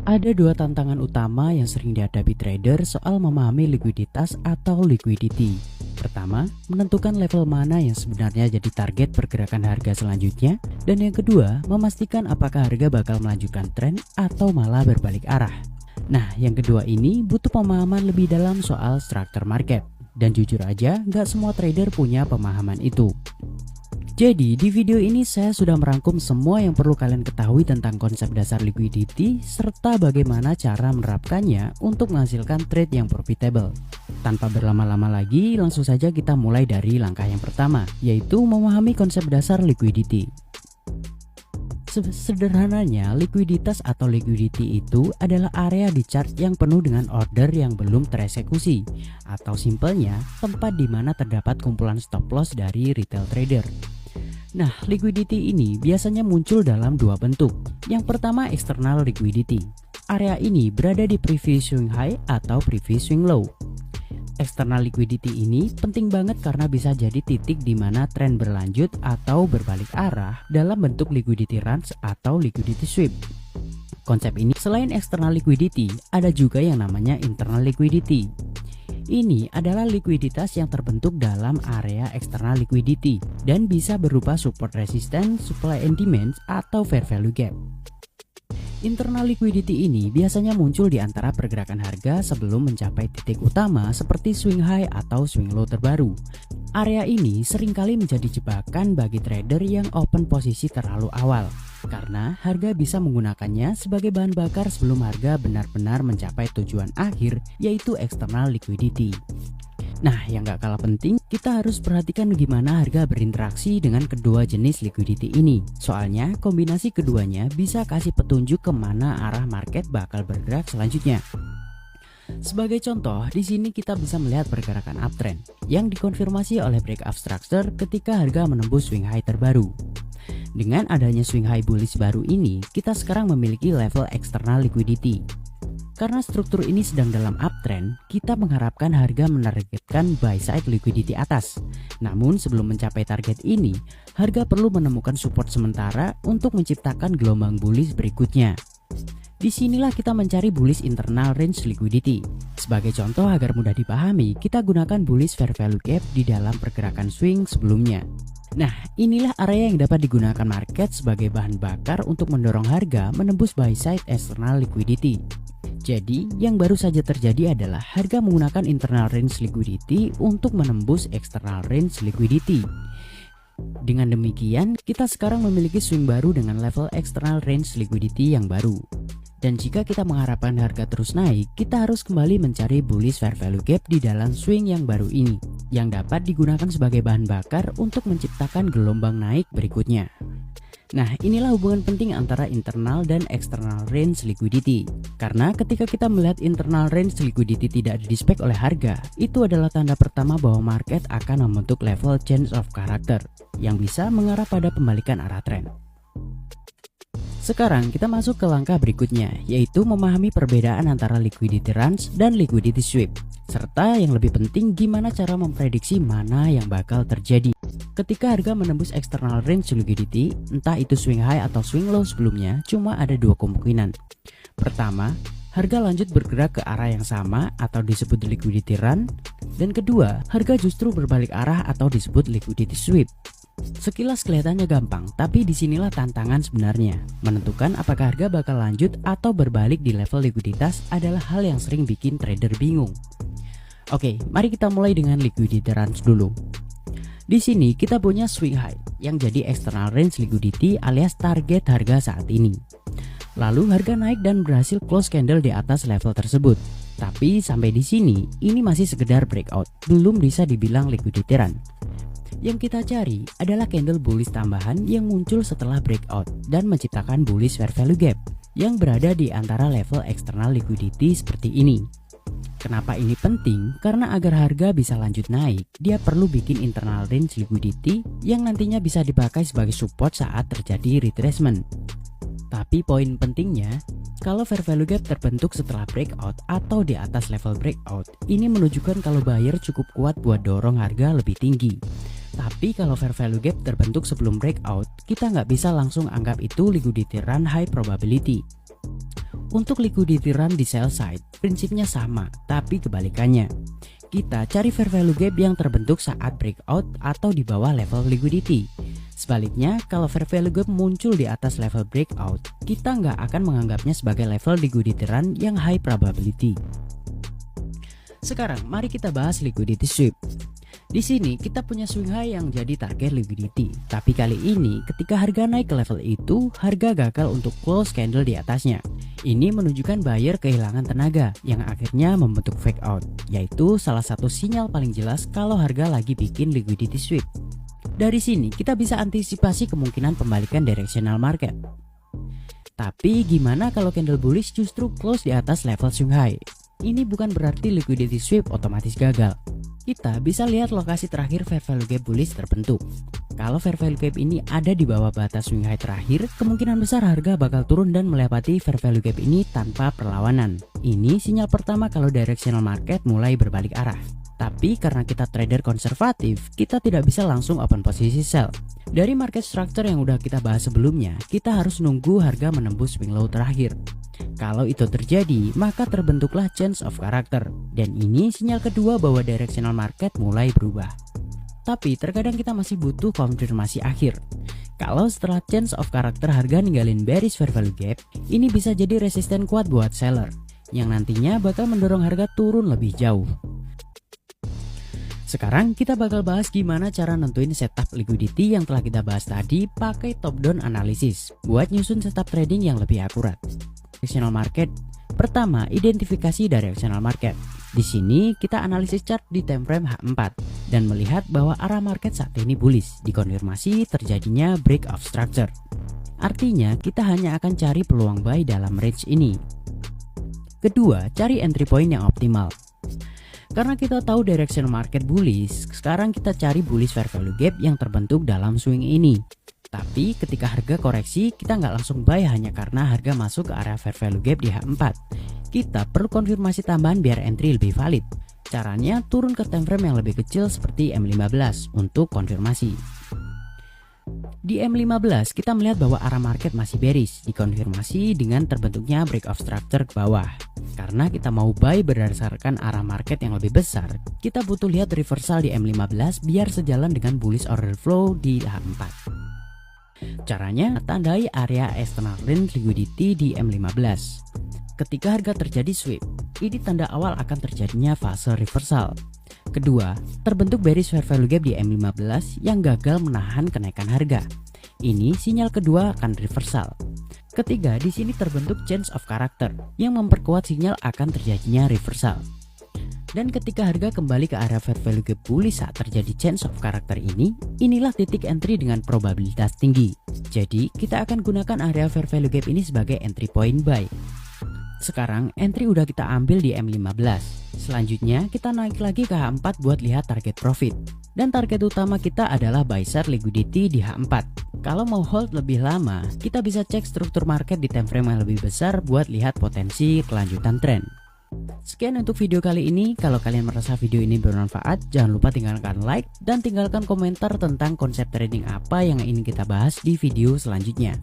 Ada dua tantangan utama yang sering dihadapi trader soal memahami likuiditas atau liquidity. Pertama, menentukan level mana yang sebenarnya jadi target pergerakan harga selanjutnya. Dan yang kedua, memastikan apakah harga bakal melanjutkan tren atau malah berbalik arah. Nah, yang kedua ini butuh pemahaman lebih dalam soal struktur market. Dan jujur aja, nggak semua trader punya pemahaman itu. Jadi di video ini saya sudah merangkum semua yang perlu kalian ketahui tentang konsep dasar liquidity serta bagaimana cara menerapkannya untuk menghasilkan trade yang profitable. Tanpa berlama-lama lagi, langsung saja kita mulai dari langkah yang pertama, yaitu memahami konsep dasar liquidity. Sederhananya, likuiditas atau liquidity itu adalah area di chart yang penuh dengan order yang belum tereksekusi, atau simpelnya tempat di mana terdapat kumpulan stop loss dari retail trader. Nah, liquidity ini biasanya muncul dalam dua bentuk. Yang pertama, external liquidity. Area ini berada di previous swing high atau previous swing low. External liquidity ini penting banget karena bisa jadi titik di mana tren berlanjut atau berbalik arah dalam bentuk liquidity runs atau liquidity sweep. Konsep ini selain external liquidity, ada juga yang namanya internal liquidity. Ini adalah likuiditas yang terbentuk dalam area external liquidity dan bisa berupa support resistance, supply and demand, atau fair value gap. Internal liquidity ini biasanya muncul di antara pergerakan harga sebelum mencapai titik utama seperti swing high atau swing low terbaru. Area ini seringkali menjadi jebakan bagi trader yang open posisi terlalu awal, karena harga bisa menggunakannya sebagai bahan bakar sebelum harga benar-benar mencapai tujuan akhir, yaitu external liquidity. Nah, yang gak kalah penting, kita harus perhatikan gimana harga berinteraksi dengan kedua jenis liquidity ini. Soalnya kombinasi keduanya bisa kasih petunjuk kemana arah market bakal bergerak selanjutnya. Sebagai contoh, di sini kita bisa melihat pergerakan uptrend yang dikonfirmasi oleh breakout structure ketika harga menembus swing high terbaru. Dengan adanya swing high bullish baru ini, kita sekarang memiliki level external liquidity. Karena struktur ini sedang dalam uptrend, kita mengharapkan harga menargetkan buy side liquidity atas. Namun sebelum mencapai target ini, harga perlu menemukan support sementara untuk menciptakan gelombang bullish berikutnya. Disinilah kita mencari bullish internal range liquidity. Sebagai contoh agar mudah dipahami, kita gunakan bullish fair value gap di dalam pergerakan swing sebelumnya. Nah, inilah area yang dapat digunakan market sebagai bahan bakar untuk mendorong harga menembus buy side external liquidity. Jadi, yang baru saja terjadi adalah harga menggunakan internal range liquidity untuk menembus external range liquidity. Dengan demikian, kita sekarang memiliki swing baru dengan level external range liquidity yang baru. Dan jika kita mengharapkan harga terus naik, kita harus kembali mencari bullish fair value gap di dalam swing yang baru ini, yang dapat digunakan sebagai bahan bakar untuk menciptakan gelombang naik berikutnya. Nah, inilah hubungan penting antara internal dan external range liquidity. Karena ketika kita melihat internal range liquidity tidak di-spek oleh harga, itu adalah tanda pertama bahwa market akan membentuk level change of character yang bisa mengarah pada pembalikan arah tren. Sekarang kita masuk ke langkah berikutnya, yaitu memahami perbedaan antara liquidity runs dan liquidity sweep. Serta yang lebih penting, gimana cara memprediksi mana yang bakal terjadi. Ketika harga menembus external range liquidity, entah itu swing high atau swing low sebelumnya, cuma ada dua kemungkinan. Pertama, harga lanjut bergerak ke arah yang sama atau disebut liquidity run. Dan kedua, harga justru berbalik arah atau disebut liquidity sweep. Sekilas kelihatannya gampang, tapi disinilah tantangan sebenarnya. Menentukan apakah harga bakal lanjut atau berbalik di level likuiditas adalah hal yang sering bikin trader bingung. Oke, mari kita mulai dengan liquidity runs dulu. Di sini kita punya swing high yang jadi external range liquidity alias target harga saat ini. Lalu harga naik dan berhasil close candle di atas level tersebut. Tapi sampai di sini ini masih sekedar breakout, belum bisa dibilang liquidity run. Yang kita cari adalah candle bullish tambahan yang muncul setelah breakout dan menciptakan bullish fair value gap yang berada di antara level external liquidity seperti ini. Kenapa ini penting? Karena agar harga bisa lanjut naik, dia perlu bikin internal range liquidity yang nantinya bisa dipakai sebagai support saat terjadi retracement. Tapi poin pentingnya, kalau fair value gap terbentuk setelah breakout atau di atas level breakout, ini menunjukkan kalau buyer cukup kuat buat dorong harga lebih tinggi. Tapi kalau fair value gap terbentuk sebelum breakout, kita nggak bisa langsung anggap itu liquidity run high probability. Untuk liquidity run di sell side, prinsipnya sama, tapi kebalikannya. Kita cari fair value gap yang terbentuk saat breakout atau di bawah level liquidity. Sebaliknya, kalau fair value gap muncul di atas level breakout, kita nggak akan menganggapnya sebagai level liquidity run yang high probability. Sekarang, mari kita bahas liquidity sweep. Di sini kita punya swing high yang jadi target liquidity, tapi kali ini ketika harga naik ke level itu, harga gagal untuk close candle di atasnya. Ini menunjukkan buyer kehilangan tenaga yang akhirnya membentuk fake out, yaitu salah satu sinyal paling jelas kalau harga lagi bikin liquidity sweep. Dari sini kita bisa antisipasi kemungkinan pembalikan directional market. Tapi gimana kalau candle bullish justru close di atas level swing high? Ini bukan berarti liquidity sweep otomatis gagal. Kita bisa lihat lokasi terakhir fair value gap bullish terbentuk. Kalau fair value gap ini ada di bawah batas swing high terakhir, kemungkinan besar harga bakal turun dan melewati fair value gap ini tanpa perlawanan. Ini sinyal pertama kalau directional market mulai berbalik arah. Tapi karena kita trader konservatif, kita tidak bisa langsung open posisi sell. Dari market structure yang udah kita bahas sebelumnya, kita harus nunggu harga menembus swing low terakhir. Kalau itu terjadi, maka terbentuklah change of character. Dan ini sinyal kedua bahwa directional market mulai berubah. Tapi terkadang kita masih butuh konfirmasi akhir. Kalau setelah change of character harga ninggalin bearish fair value gap, ini bisa jadi resisten kuat buat seller, yang nantinya bakal mendorong harga turun lebih jauh. Sekarang kita bakal bahas gimana cara nentuin setup liquidity yang telah kita bahas tadi pakai top down analysis buat nyusun setup trading yang lebih akurat. Directional market. Pertama, identifikasi directional market. Di sini kita analisis chart di time frame H4 dan melihat bahwa arah market saat ini bullish, dikonfirmasi terjadinya break of structure. Artinya kita hanya akan cari peluang buy dalam range ini. Kedua, cari entry point yang optimal. Karena kita tahu direction market bullish, sekarang kita cari bullish fair value gap yang terbentuk dalam swing ini. Tapi ketika harga koreksi, kita nggak langsung buy hanya karena harga masuk ke area fair value gap di H4. Kita perlu konfirmasi tambahan biar entry lebih valid. Caranya turun ke time frame yang lebih kecil seperti M15 untuk konfirmasi. Di M15 kita melihat bahwa arah market masih bearish, dikonfirmasi dengan terbentuknya break of structure ke bawah. Karena kita mau buy berdasarkan arah market yang lebih besar, kita butuh lihat reversal di M15 biar sejalan dengan bullish order flow di H4. Caranya tandai area external range liquidity di M15. Ketika harga terjadi sweep, ini tanda awal akan terjadinya fase reversal. Kedua, terbentuk bearish fair value gap di M15 yang gagal menahan kenaikan harga. Ini sinyal kedua akan reversal. Ketiga, di sini terbentuk change of character yang memperkuat sinyal akan terjadinya reversal. Dan ketika harga kembali ke area fair value gap bullish saat terjadi change of character ini, inilah titik entry dengan probabilitas tinggi. Jadi, kita akan gunakan area fair value gap ini sebagai entry point buy. Sekarang entry udah kita ambil di M15. Selanjutnya kita naik lagi ke H4 buat lihat target profit. Dan target utama kita adalah buy side liquidity di H4. Kalau mau hold lebih lama, kita bisa cek struktur market di time frame yang lebih besar buat lihat potensi kelanjutan tren. Sekian untuk video kali ini. Kalau kalian merasa video ini bermanfaat, jangan lupa tinggalkan like dan tinggalkan komentar tentang konsep trading apa yang ingin kita bahas di video selanjutnya.